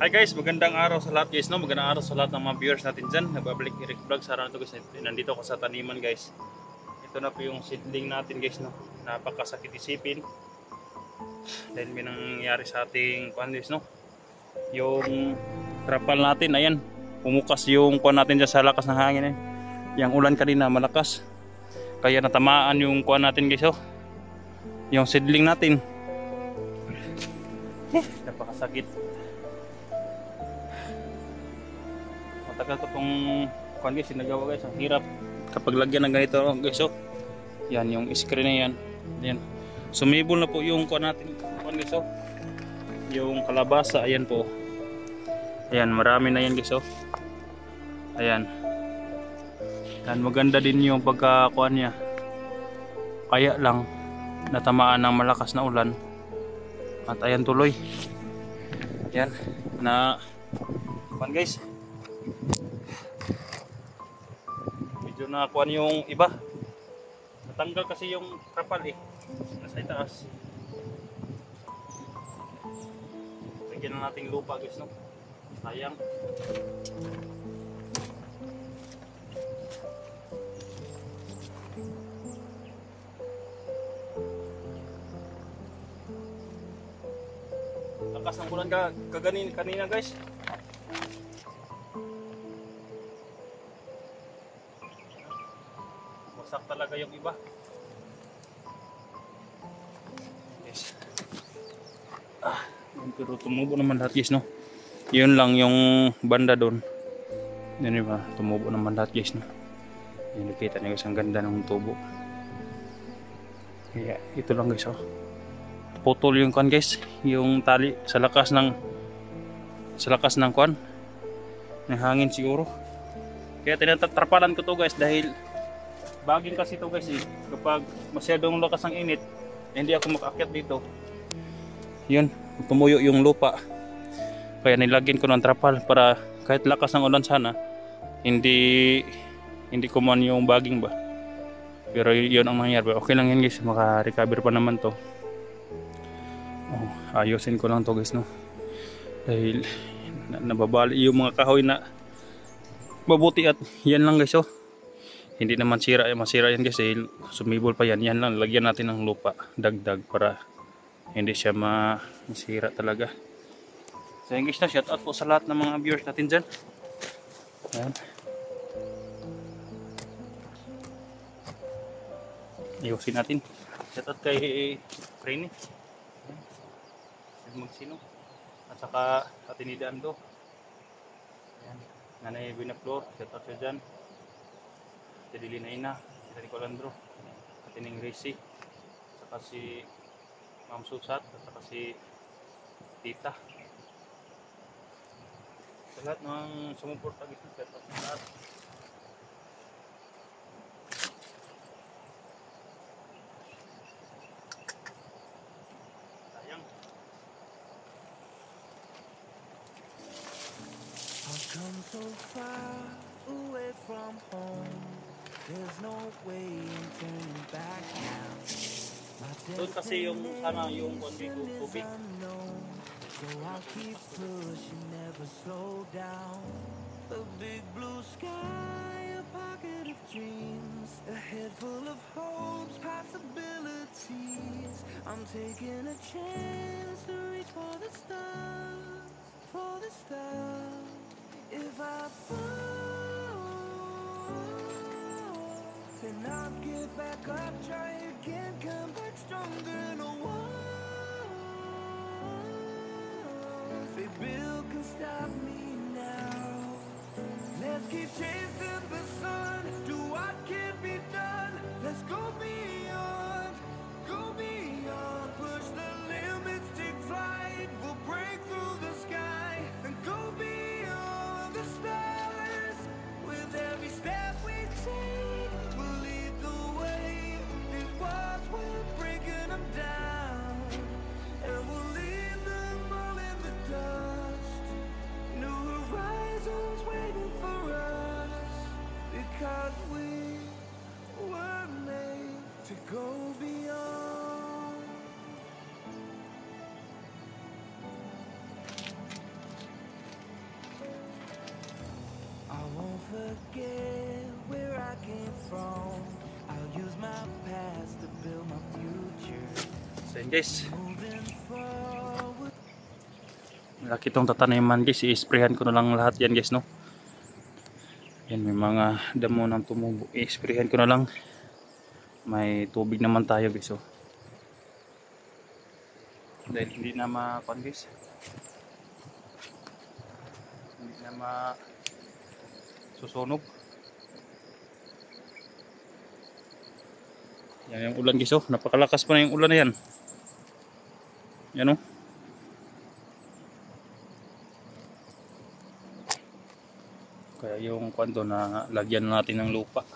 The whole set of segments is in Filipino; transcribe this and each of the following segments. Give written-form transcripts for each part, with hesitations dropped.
Hi guys, magandang araw sa lahat guys, no? Magandang araw sa lahat ng mga viewers natin dyan. Nagbabalik Eric Vlog sa araw na ito guys. Nandito ako sa taniman guys. Ito na po yung seedling natin guys, no? Napakasakit isipin. Dahil may nangyari sa ating kuhan guys, no? Yung trapal natin, ayan. Pumukas yung kuhan natin dyan sa lakas ng hangin. Yung ulan kanina malakas. Kaya natamaan yung kuhan natin guys, oh. Yung seedling natin. Napakasakit. Matagal ko itong kuhan guys, sinagawa guys. Ang hirap kapag lagyan ng ganito guys, oh. Yan yung screen na yan. Yan. Sumibol na po yung kuhan natin kuhan guys, oh. Yung kalabasa, ayan po. Ayan, marami na yan guys, oh. Ayan. Yan, maganda din yung pagkakuhan niya. Kaya lang natamaan ng malakas na ulan. At ayan tuloy. Yan na kuhan guys. Medyo nakuhan yung iba. Natanggal kasi yung trapal eh. Nasa itaas. Lagyan na natin lupa guys, no? Sayang. Lakas ng ulan kanina guys. Wasak talaga yung iba. Yes. Pero tumubo naman lahat guys, no? Yun lang yung banda doon. Yan diba? Tumubo naman lahat guys, no? Yan, nakita nyo guys, ang ganda ng tubo. Kaya ito lang guys, oh. Putol yung kuan guys, yung tali sa lakas ng kuan ng hangin siguro. Kaya tinatatrapalan ko to guys dahil baging kasi to guys eh. Kapag masyadong lakas ng init, hindi ako makaakyat dito. Yun, tumuyo yung lupa. Kaya nilagyan ko ng trapal para kahit lakas ng ulan sana, hindi kuman yung baging ba. Pero yun ang nangyari. Okay lang yan guys, maka-recover pa naman to. Oh, ayusin ko lang to guys, no? Dahil nababali yung mga kahoy na mabuti at yan lang guys, oh. Hindi naman masira yan guys dahil sumibol pa yan. Yan lang, lagyan natin ng lupa, dagdag para hindi siya masira talaga. So yan guys, na shout out po sa lahat ng mga viewers natin dyan. Ayan. Ayusin natin. Shout out kay Frenny Magsino at saka Atinidaan do. Ayan, Nanay Binaflor, shout out siya dyan. Jadi Linaina, si Nicolandro, Atining Racy, at saka si Ma'am Susat, at saka si Tita. Sa lahat ng sumuporta dito, shout out sa lahat. Come so far away from home. There's no way in turning back now. Doon kasi yung sana yung tubig. So I'll keep pushing, never slow down. A big blue sky, a pocket of dreams, a head full of hopes, possibilities. I'm taking a chance to reach for the stars, for the stars. If I fall, then I'll get back up, try again, come back stronger. No one, say Bill can stop me now. Let's keep chasing the sun, do what can be done. Let's go beyond, push the limits, take flight. We'll break through the sky and go beyond. Stars. With every step we take, we'll lead the way. These walls, we're breaking them down, and we'll leave them all in the dust. New horizons waiting for us, because we were made to go beyond. forget where I came from. I'll use my past to build my future. So yun guys, Moving forward. malaki tong tataniman guys, i-sprayhan ko na lang lahat yan guys, no. Yan, may mga damo ng tumubo, i-sprayhan ko na lang. May tubig naman tayo guys, oh. Dahil hindi na makuan guys, hindi na susunog. Yan yung ulan guys, oh. Napakalakas pa na yung ulan na yan. Yan, oh. Kaya yung kwanto na lagyan natin ng lupa.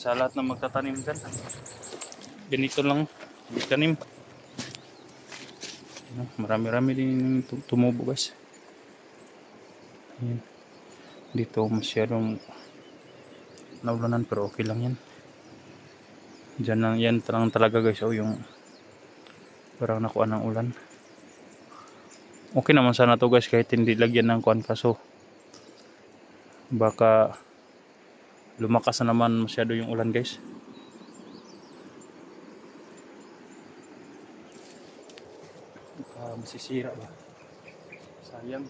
Sa lahat ng magtatanim dyan, ganito lang itanim. Marami-rami din tumubo guys. Ayan. Dito masyadong naulanan pero okay lang yan. Diyan lang yan talaga guys, oh, yung parang nakuha ng ulan. Okay naman sana to guys kahit hindi lagyan ng kuan, kaso baka lumakas na naman masyado yung ulan guys. Masisira ba? Sayang.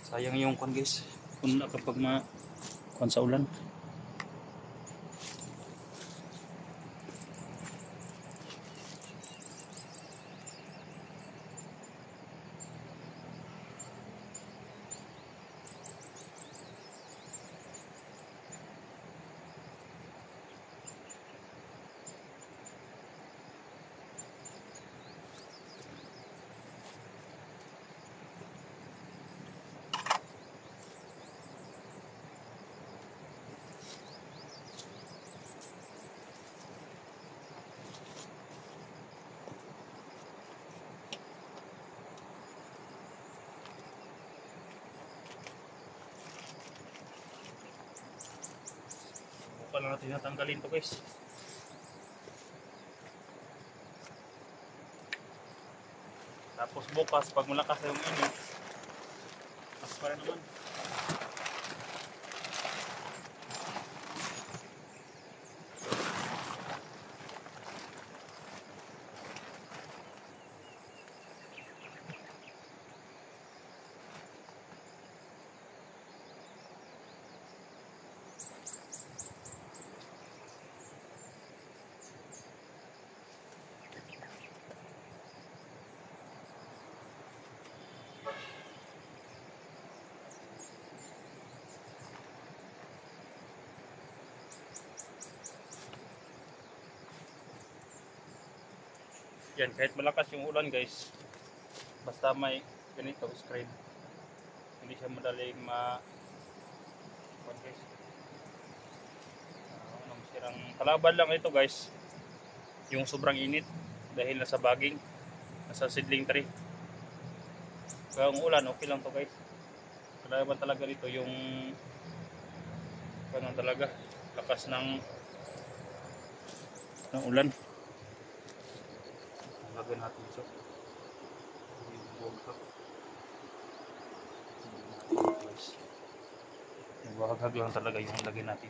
Sayang yung kuan guys. Kung kapag kuan sa ulan. Pala natin natanggalin to guys. Tapos bukas pag malakas yung init, mas para naman. Yan, kahit malakas yung ulan guys, basta may ganito screen, hindi siya madaling guys. Masirang kalaban lang ito guys, yung sobrang init dahil nasa baging, nasa seedling tree. Kaya ang ulan okay lang to guys. Kalaban talaga dito yung ganun talaga, lakas ng ulan. Lagyan natin ito. Wagag lang talaga yung lagyan natin.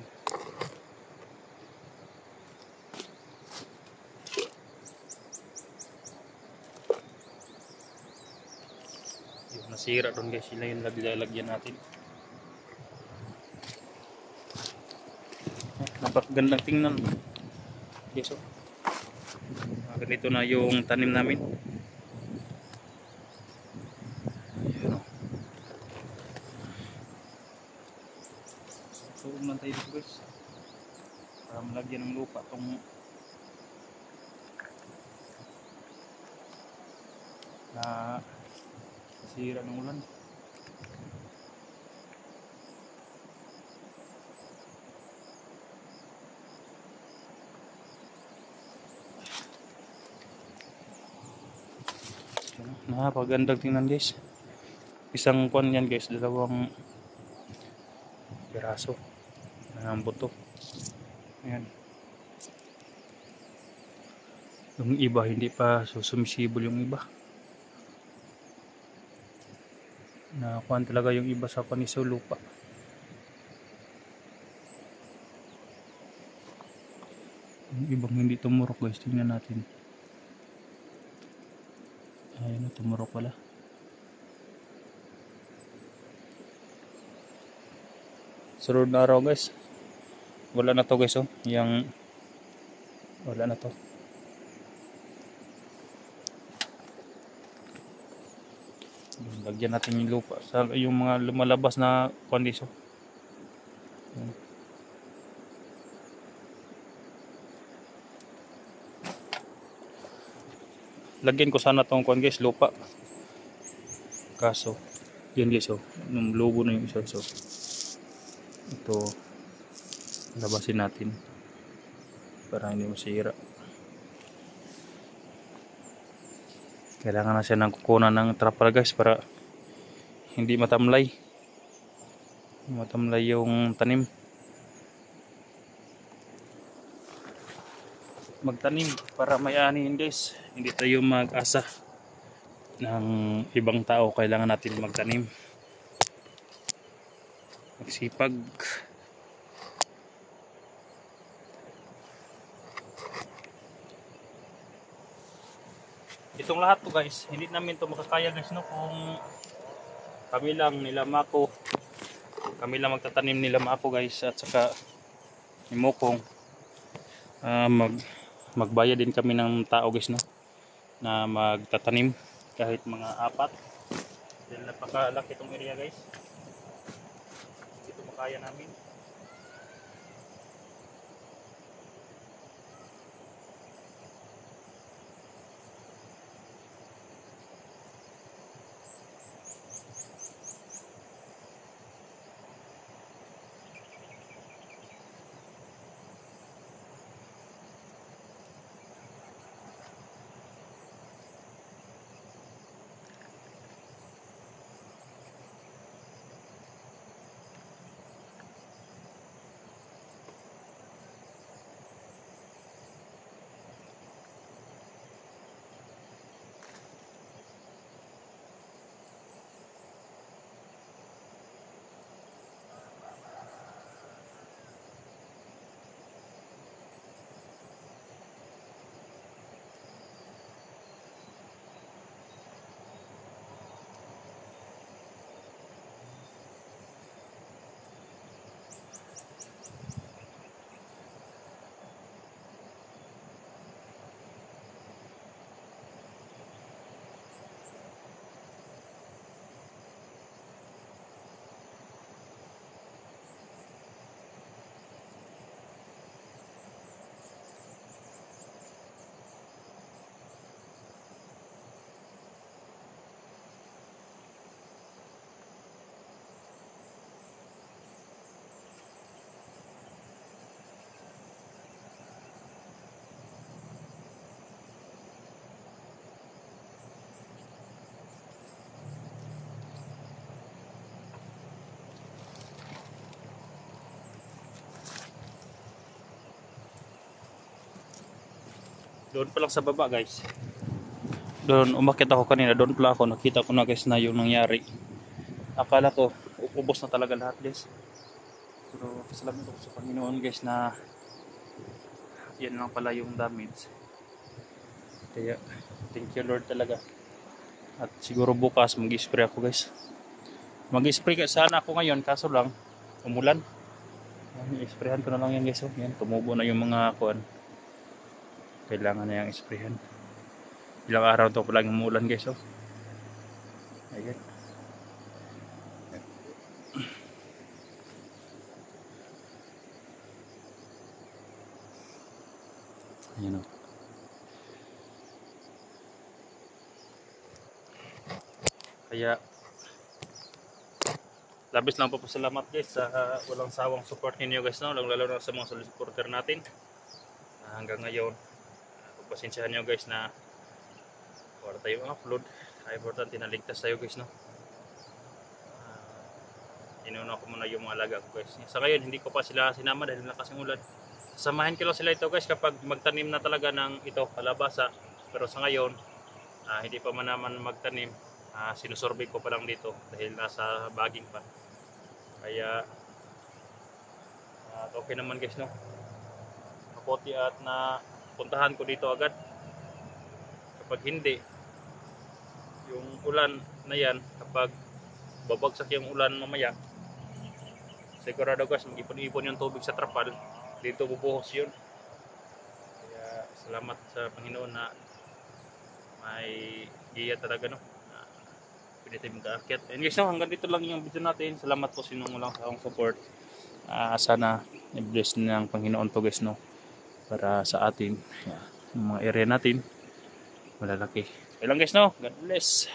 Yung nasira doon guys, sila yung lagyan natin. Napakagandang tingnan. Yes, oh. Ganito na yung tanim namin. Ayan, oh. Suong lang tayo dito guys. Para malagyan ng lupa itong na sira ng ulan. Napagandang tingnan guys. Isang kwan yan guys, dalawang piraso ng buto. Ayan. Yung iba hindi pa sumisibol yung iba. Nakuhan talaga yung iba sa paniso lupa. Yung ibang hindi tumurok guys, tingnan natin. Ayun, tumurok pala. Sunod na araw guys, wala na to guys oh, yung wala na to. Lagyan natin yung lupa sa yung mga lumalabas na kondiso. Lagyan ko sana tong kuan guys, lupa. Kaso yan guys oh, nung lobo na yung isa so. Ito labasin natin para hindi masira. Kailangan na siya ng kukunan ng trapal guys para hindi matamlay yung tanim. Magtanim para may anihin guys, hindi tayo mag-asa ng ibang tao. Kailangan natin magtanim, magsipag. Itong lahat to guys, hindi namin to makakaya guys no, kung kami lang nila Mako, kami lang magtatanim nila Mako guys, at saka ni Mokong. Magbayad din kami ng tao guys no, na magtatanim kahit mga 4. Dahil napakalaki itong area guys, ito makaya namin. Doon pa lang sa baba guys. Doon umakyat ako kanina, doon pala ako, nakita ko na guys na yung nangyari. Akala ko ubos na talaga lahat guys. Pero salamat ako sa Panginoon guys na yan lang pala yung damage. Kaya thank you Lord talaga. At siguro bukas mag-spray ako guys. Mag-spray sana ako ngayon kaso lang umulan. I-sprayhan ko na lang yan guys. Yan, tumubo na yung mga kuan. Kailangan na yung isprayan. Ilang araw to pa lang umulan guys oh. Ayan. Ayan o. Kaya labis lang po pasalamat guys sa walang sawang support ninyo guys, no? Lalo na sa mga supporter natin. Hanggang ngayon, pagpasensyahan nyo guys na wala tayong upload. Importante na ligtas tayo guys, no? Inuna ko muna yung mga alaga ko guys. Sa ngayon hindi ko pa sila sinama dahil malakas ang ulan. Samahin ko lang sila ito guys kapag magtanim na talaga ng ito kalabasa. Pero sa ngayon hindi pa man naman magtanim. Sinusurvey ko pa lang dito dahil nasa baging pa. Kaya okay naman guys, no? Mabuti at na puntahan ko dito agad. Kapag hindi, yung ulan na yan, kapag babagsak yung ulan mamaya, sigurado guys mag-ipon-ipon yung tubig sa trapal, dito bubuhos yun. Kaya salamat sa Panginoon na may giya talaga, no? Pwede tayo mag-aakyat. And guys, no, hanggang dito lang yung video natin. Salamat po sa inyong walang sawang support. Sana i-bless ng Panginoon to guys, no? Para sa atin, yung mga area natin malalaki. Kaya lang guys, no? God bless.